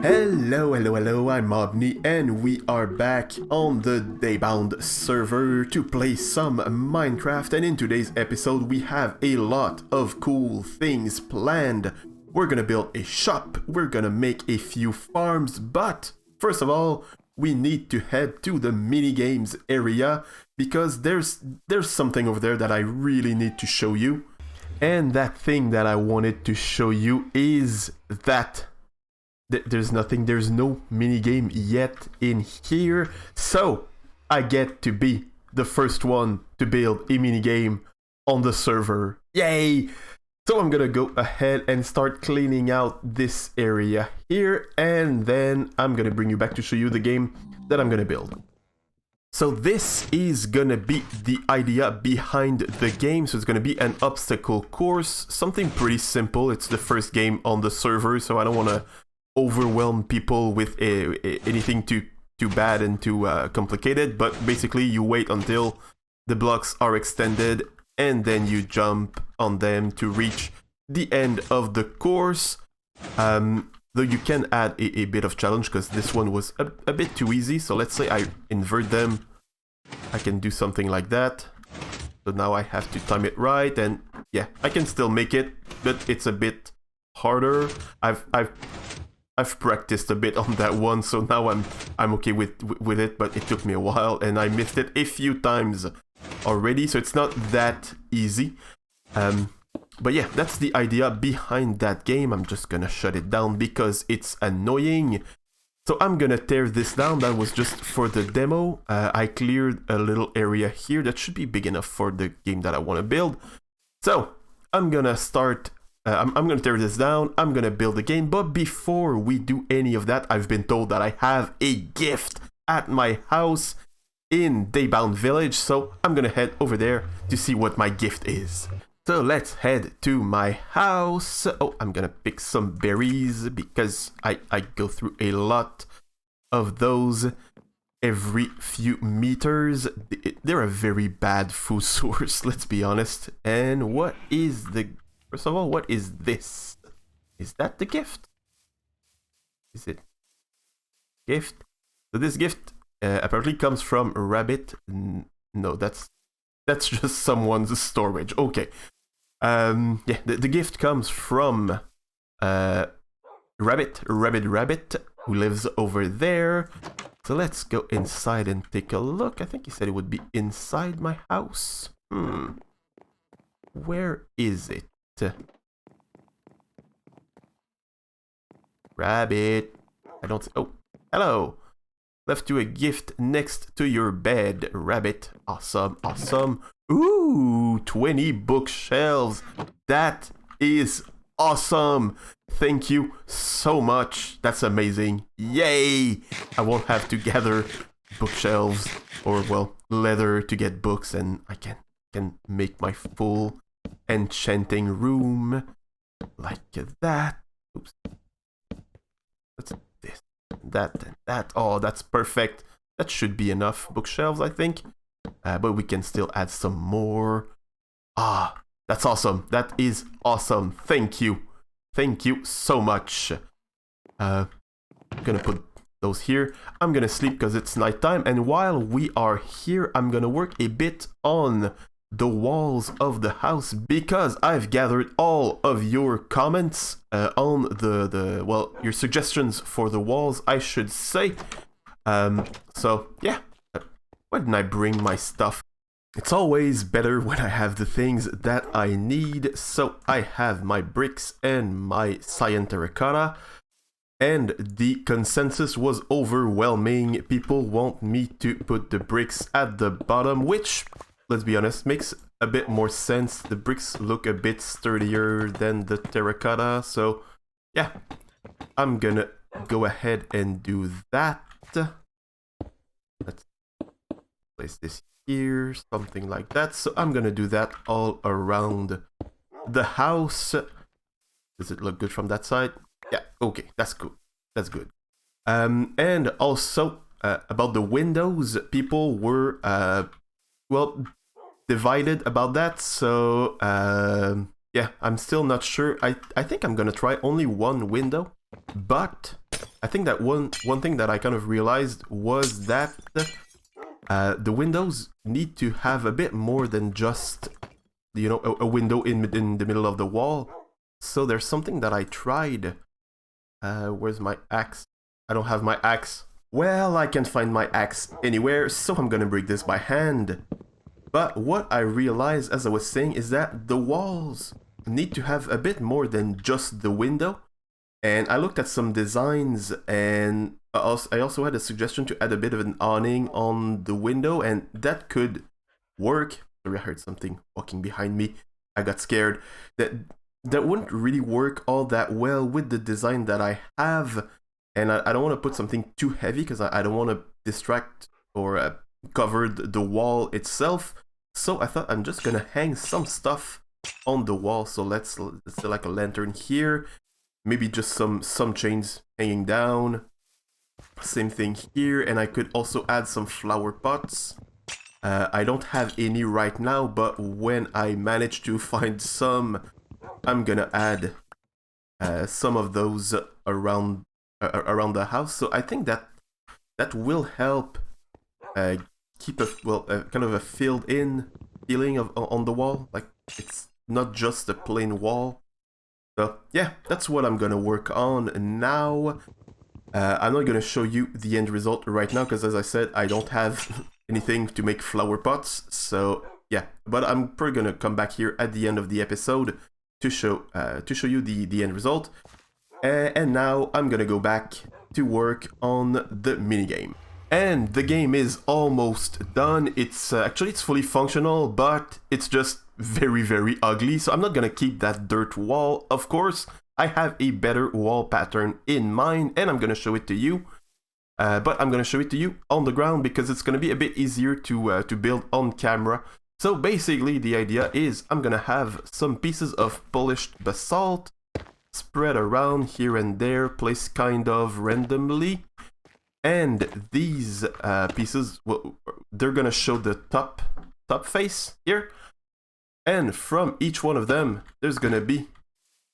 Hello, I'm aubni and we are back on the Daybound server to play some Minecraft, and in today's episode we have a lot of cool things planned. We're gonna build a shop, we're gonna make a few farms, but first of all we need to head to the minigames area because there's something over there that I really need to show you. And that thing that I wanted to show you is that there's no minigame yet in here, so I get to be the first one to build a minigame on the server. Yay! So I'm gonna go ahead and start cleaning out this area here, and then I'm gonna bring you back to show you the game that I'm gonna build. So this is gonna be the idea behind the game. So it's gonna be an obstacle course, something pretty simple. It's the first game on the server, so I don't want to overwhelm people with anything too bad and too complicated. But basically you wait until the blocks are extended and then you jump on them to reach the end of the course. Though you can add a bit of challenge because this one was a bit too easy. So let's say I invert them. I can do something like that. So now I have to time it right, and yeah, I can still make it, but it's a bit harder. I've practiced a bit on that one, so now I'm okay with it, but it took me a while and I missed it a few times already, so it's not that easy. But yeah, that's the idea behind that game. I'm just gonna shut it down because it's annoying. So I'm gonna tear this down. That was just for the demo. I cleared a little area here that should be big enough for the game that I want to build. So I'm gonna start. I'm gonna tear this down. I'm gonna build the game. But before we do any of that, I've been told that I have a gift at my house in Daybound Village. So I'm gonna head over there to see what my gift is. So let's head to my house. Oh, I'm gonna pick some berries because I go through a lot of those every few meters. They're a very bad food source, let's be honest. And what is the... First of all, what is this? Is that the gift? Is it gift? So this gift apparently comes from Rabbit. No, that's just someone's storage. Okay. Yeah, the gift comes from Rabbit, who lives over there. So let's go inside and take a look. I think he said it would be inside my house. Where is it? Rabbit. I don't... Oh, hello. Left you a gift next to your bed, Rabbit. Awesome, awesome. Ooh, 20 bookshelves. That is awesome. Thank you so much. That's amazing. Yay! I won't have to gather bookshelves or, well, leather to get books, and I can make my full enchanting room like that. Oops. What's this? That and that. Oh, that's perfect. That should be enough bookshelves, I think. But we can still add some more. Ah, that's awesome. That is awesome. Thank you. Thank you so much. I'm gonna put those here. I'm gonna sleep because it's nighttime. And while we are here, I'm gonna work a bit on the walls of the house because I've gathered all of your comments on well, your suggestions for the walls, I should say. So yeah. Why didn't I bring my stuff? It's always better when I have the things that I need. So I have my bricks and my cyan terracotta. And the consensus was overwhelming. People want me to put the bricks at the bottom, which, let's be honest, makes a bit more sense. The bricks look a bit sturdier than the terracotta. So yeah, I'm gonna go ahead and do that. Let's place this here, something like that. So I'm gonna do that all around the house. Does it look good from that side? Yeah, okay, that's good. That's good. And also about the windows, people were well, divided about that. So yeah, I'm still not sure. I think I'm gonna try only one window, but I think that one thing that I kind of realized was that the windows need to have a bit more than just, you know, a window in the middle of the wall. So there's something that I tried. Where's my axe? I don't have my axe. Well, I can't find my axe anywhere, so I'm gonna break this by hand. But what I realized, as I was saying, is that the walls need to have a bit more than just the window. And I looked at some designs, and I also had a suggestion to add a bit of an awning on the window, and that could work. Sorry, I heard something walking behind me. I got scared. That wouldn't really work all that well with the design that I have. And I don't want to put something too heavy because I don't want to distract or cover the wall itself. So I thought I'm just gonna hang some stuff on the wall. So let's say like a lantern here, maybe just some chains hanging down. Same thing here, and I could also add some flower pots. I don't have any right now, but when I manage to find some, I'm gonna add some of those around the house. So I think that will help keep a kind of a filled in feeling on the wall, like it's not just a plain wall. So yeah, that's what I'm gonna work on now. I'm not gonna show you the end result right now because, as I said, I don't have anything to make flower pots. So yeah, but I'm probably gonna come back here at the end of the episode to show you the end result. And now I'm gonna go back to work on the minigame. And the game is almost done. It's actually it's fully functional, but it's just very, very ugly. So I'm not gonna keep that dirt wall. Of course, I have a better wall pattern in mind, and I'm gonna show it to you. But I'm gonna show it to you on the ground because it's gonna be a bit easier to build on camera. So basically, the idea is I'm gonna have some pieces of polished basalt spread around here and there, placed kind of randomly. And these pieces, well, they're gonna show the top face here. And from each one of them, there's gonna be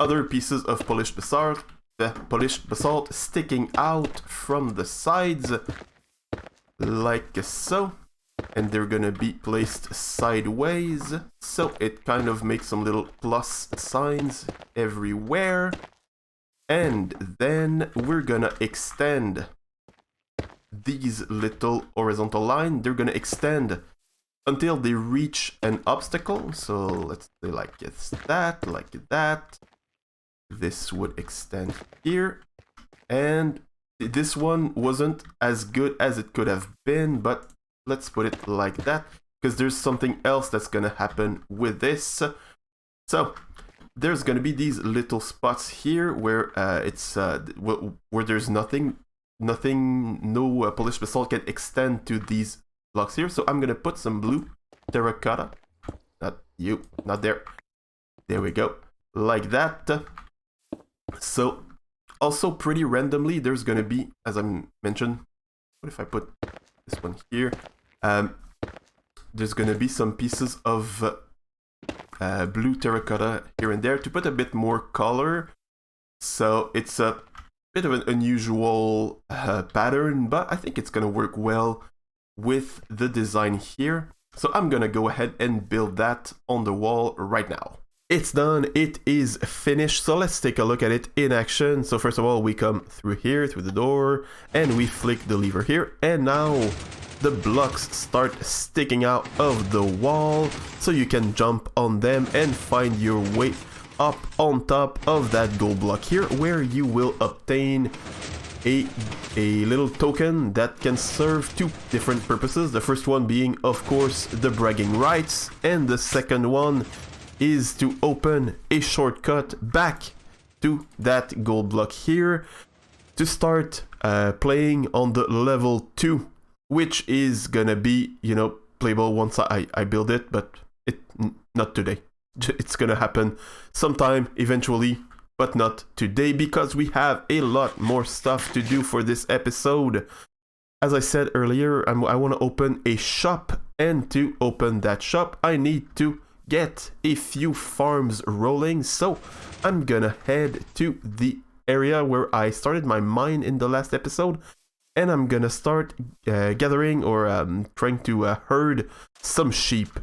other pieces of polished basalt sticking out from the sides, like so. And they're gonna be placed sideways, so it kind of makes some little plus signs everywhere. And then we're gonna extend these little horizontal lines. They're gonna extend until they reach an obstacle. So let's say like it's that, like that. This would extend here, and this one wasn't as good as it could have been, but let's put it like that because there's something else that's gonna happen with this. So there's gonna be these little spots here where where there's no polished basalt can extend to these blocks here. So I'm gonna put some blue terracotta. Not there. There we go, like that. So also pretty randomly, there's gonna be, as I mentioned, what if I put this one here? There's gonna be some pieces of blue terracotta here and there to put a bit more color. So it's a bit of an unusual pattern, but I think it's gonna work well with the design here. So I'm gonna go ahead and build that on the wall right now. It's done, it is finished, so let's take a look at it in action. So first of all, we come through here, through the door, and we flick the lever here, and now the blocks start sticking out of the wall, so you can jump on them and find your way up on top of that gold block here, where you will obtain a little token that can serve two different purposes. The first one being, of course, the bragging rights, and the second one is to open a shortcut back to that gold block here to start playing on the level 2, which is gonna be, you know, playable once I build it, but not today. It's gonna happen sometime eventually, but not today because we have a lot more stuff to do for this episode. As I said earlier, I want to open a shop, and to open that shop I need to get a few farms rolling, so I'm gonna head to the area where I started my mine in the last episode, and I'm gonna start gathering or trying to herd some sheep.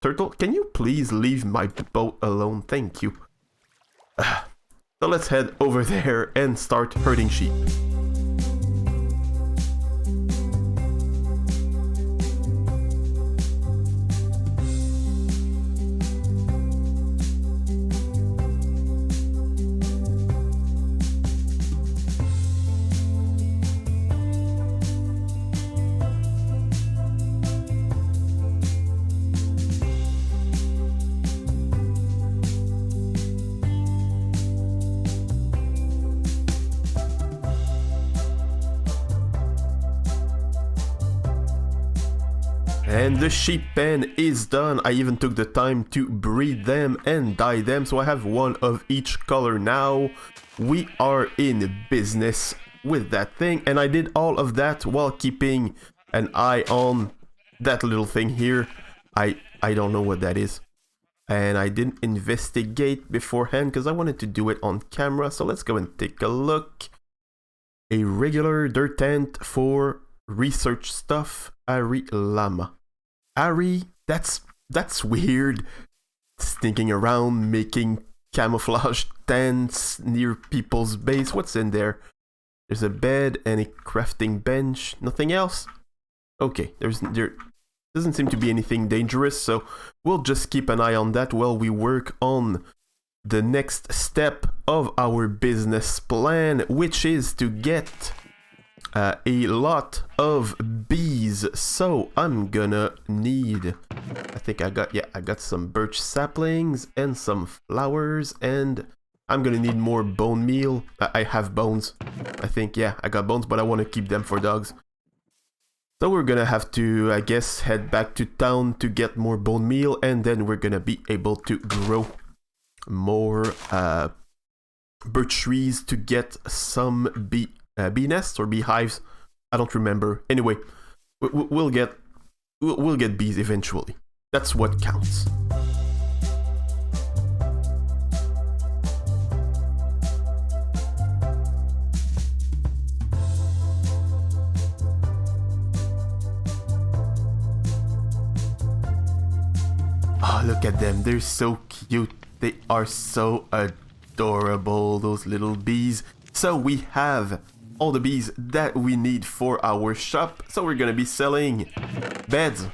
Turtle, can you please leave my boat alone? Thank you. So let's head over there and start herding sheep. And the sheep pen is done. I even took the time to breed them and dye them, so I have one of each color now. We are in business with that thing, and I did all of that while keeping an eye on that little thing here. I don't know what that is. And I didn't investigate beforehand because I wanted to do it on camera, so let's go and take a look. A regular dirt tent for research stuff. Ari Llama. Ari, that's weird. Sneaking around, making camouflage tents near people's base. What's in there? There's a bed and a crafting bench. Nothing else? Okay, there doesn't seem to be anything dangerous, so we'll just keep an eye on that while we work on the next step of our business plan, which is to get a lot of bees. So I'm gonna need, I think I got some birch saplings and some flowers, and I'm gonna need more bone meal. I have bones, I think. Yeah, I got bones, but I want to keep them for dogs. So we're gonna have to, I guess, head back to town to get more bone meal, and then we're gonna be able to grow more birch trees to get some bee nests or beehives. I don't remember. Anyway, we'll get bees eventually. That's what counts. Oh, look at them. They're so cute. They are so adorable, those little bees. So we have all the bees that we need for our shop. So we're gonna be selling beds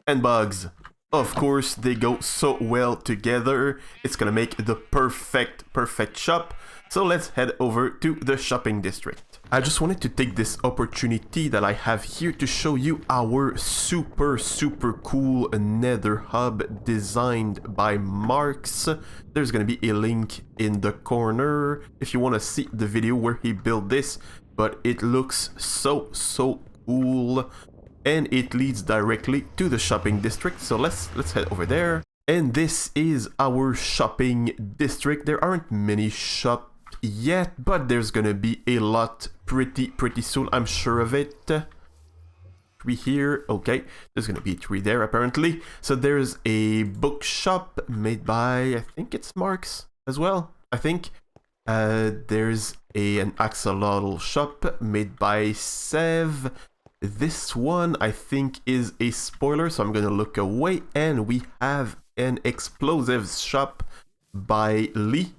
and bugs. Of course, they go so well together. It's gonna make the perfect shop. So let's head over to the shopping district. I just wanted to take this opportunity that I have here to show you our super cool nether hub designed by Marks. There's gonna be a link in the corner if you want to see the video where he built this, but it looks so cool, and it leads directly to the shopping district. So let's head over there. And this is our shopping district. There aren't many shops yet, but there's gonna be a lot pretty soon, I'm sure of it. 3 here, okay, there's gonna be 3 there apparently. So there's a bookshop made by, I think it's Marks as well, I think. There's an axolotl shop made by Sev. This one I think is a spoiler, so I'm gonna look away. And we have an explosives shop by Lee,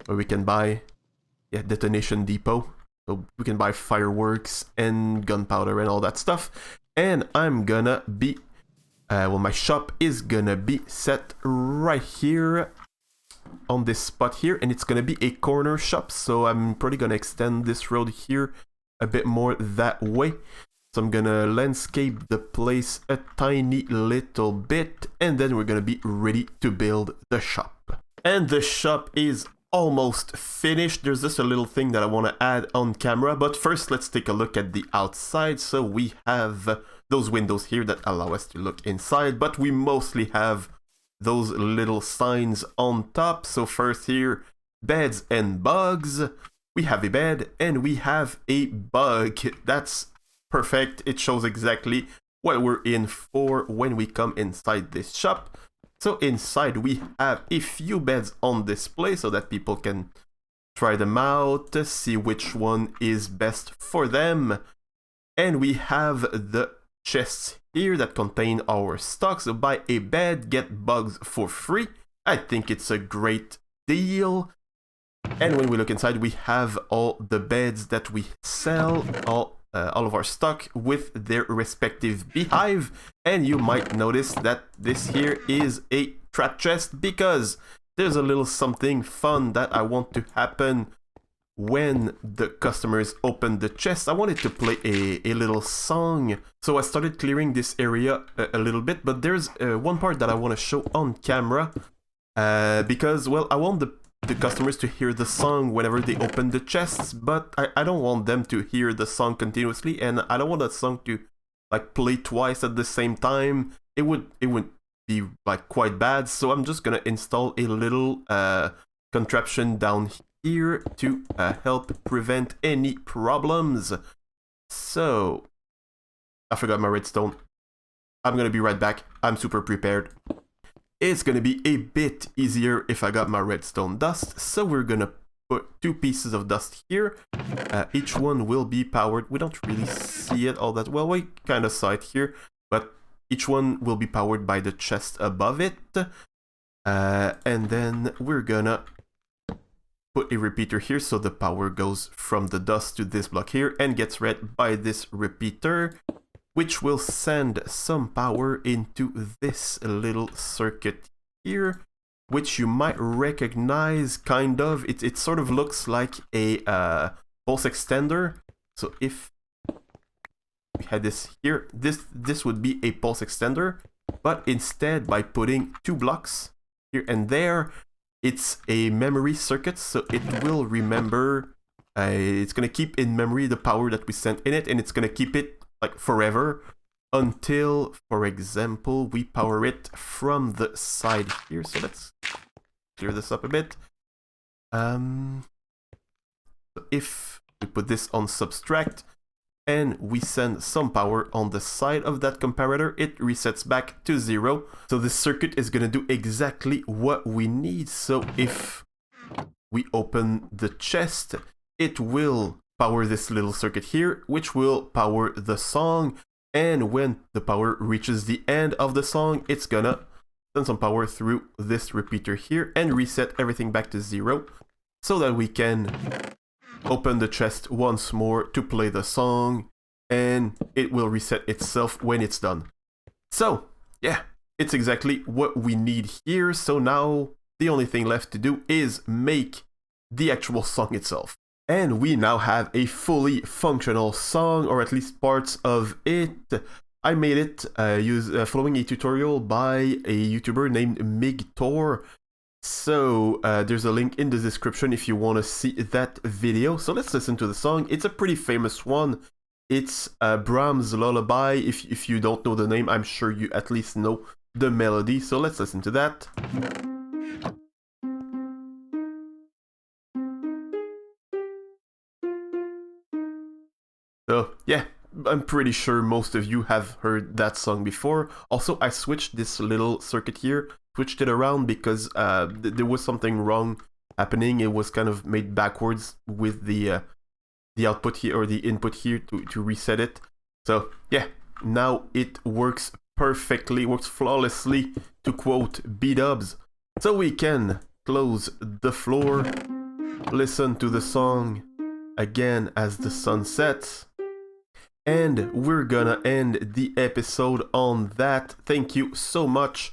where we can buy, yeah, detonation depot. So we can buy fireworks and gunpowder and all that stuff. And I'm gonna be, well, my shop is gonna be set right here on this spot here, and it's gonna be a corner shop. So I'm probably gonna extend this road here a bit more that way. So I'm gonna landscape the place a tiny little bit, and then we're gonna be ready to build the shop. And the shop is almost finished. There's just a little thing that I want to add on camera, but first let's take a look at the outside. So we have those windows here that allow us to look inside, but we mostly have those little signs on top. So first here, beds and bugs. We have a bed and we have a bug. That's perfect. It shows exactly what we're in for when we come inside this shop. So inside we have a few beds on display so that people can try them out, see which one is best for them. And we have the chests here that contain our stock. So buy a bed, get bugs for free. I think it's a great deal. And when we look inside, we have all the beds that we sell, all of our stock with their respective beehive. And you might notice that this here is a trap chest because there's a little something fun that I want to happen when the customers open the chest. I wanted to play a little song. So I started clearing this area a little bit, but there's one part that I want to show on camera because, well, I want the customers to hear the song whenever they open the chests, but I don't want them to hear the song continuously, and I don't want the song to like play twice at the same time. It would be like quite bad, so I'm just gonna install a little contraption down here to help prevent any problems. So I forgot my redstone. I'm gonna be right back. I'm super prepared. It's gonna be a bit easier if I got my redstone dust, so we're gonna put 2 pieces of dust here. Each one will be powered. We don't really see it all that well. We kind of saw it here, but each one will be powered by the chest above it. And then we're gonna put a repeater here so the power goes from the dust to this block here and gets read by this repeater, which will send some power into this little circuit here, which you might recognize, kind of. It sort of looks like a pulse extender. So if we had this here, this would be a pulse extender, but instead by putting 2 blocks here and there, it's a memory circuit, so it will remember, it's gonna keep in memory the power that we sent in it, and it's gonna keep it like forever until, for example, we power it from the side here. So let's clear this up a bit. If we put this on subtract and we send some power on the side of that comparator, it resets back to 0. So this circuit is going to do exactly what we need. So if we open the chest, it will power this little circuit here, which will power the song, and when the power reaches the end of the song, it's gonna send some power through this repeater here and reset everything back to 0, so that we can open the chest once more to play the song, and it will reset itself when it's done. So yeah, it's exactly what we need here. So now the only thing left to do is make the actual song itself. And we now have a fully functional song, or at least parts of it. I made it following a tutorial by a YouTuber named MigTor. So there's a link in the description if you want to see that video. So let's listen to the song. It's a pretty famous one. It's Brahms' Lullaby. If you don't know the name, I'm sure you at least know the melody. So let's listen to that. So yeah, I'm pretty sure most of you have heard that song before. Also, I switched this little circuit here, switched it around because there was something wrong happening. It was kind of made backwards with the output here, or the input here, to reset it. So yeah, now it works perfectly, works flawlessly, to quote B-dubs. So we can close the floor, listen to the song again as the sun sets. And we're gonna end the episode on that. Thank you so much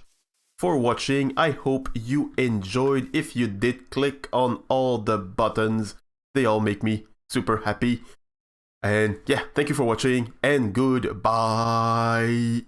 for watching. I hope you enjoyed. If you did, click on all the buttons. They all make me super happy. And yeah, thank you for watching, and goodbye.